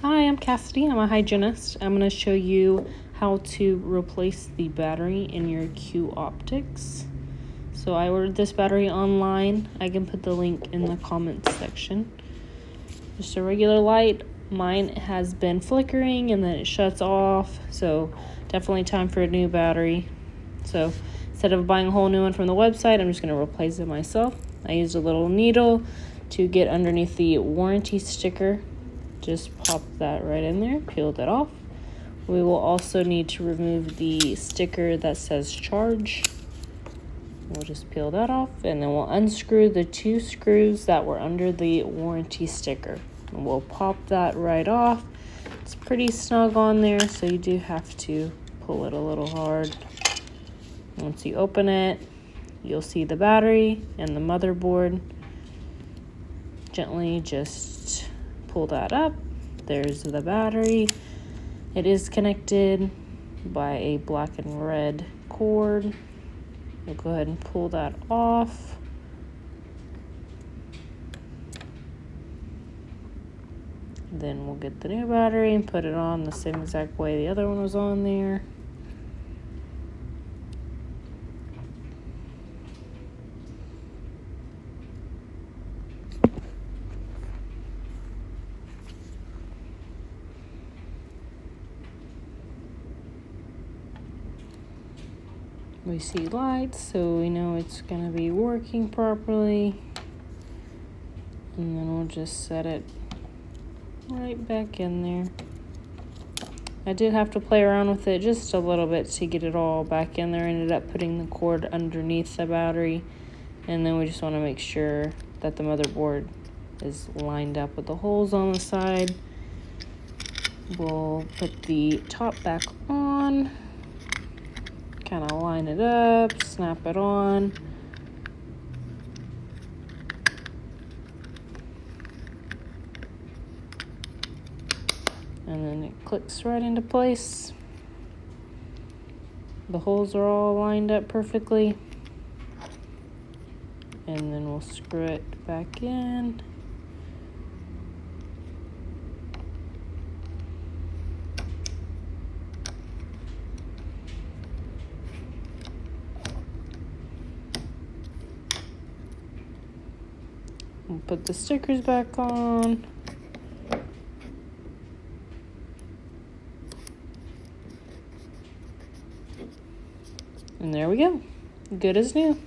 Hi, I'm Cassidy. I'm a hygienist. I'm going to show you how to replace the battery in your Q Optics. So I ordered this battery online. I can put the link in the comments section. Just a regular light. Mine has been flickering and then it shuts off. So definitely time for a new battery. So instead of buying a whole new one from the website, I'm just going to replace it myself. I used a little needle to get underneath the warranty sticker. Just pop that right in there, peel that off. We will also need to remove the sticker that says charge. We'll just peel that off, and then we'll unscrew the 2 screws that were under the warranty sticker. And we'll pop that right off. It's pretty snug on there, so you do have to pull it a little hard. Once you open it, you'll see the battery and the motherboard. Gently just pull that up. There's the battery. It is connected by a black and red cord. We'll go ahead and pull that off. Then we'll get the new battery and put it on the same exact way the other one was on there. We see lights, so we know it's going to be working properly. And then we'll just set it right back in there. I did have to play around with it just a little bit to get it all back in there. I ended up putting the cord underneath the battery. And then we just want to make sure that the motherboard is lined up with the holes on the side. We'll put the top back on. Kind of line it up, snap it on. And then it clicks right into place. The holes are all lined up perfectly. And then we'll screw it back in. We'll put the stickers back on. And there we go. Good as new.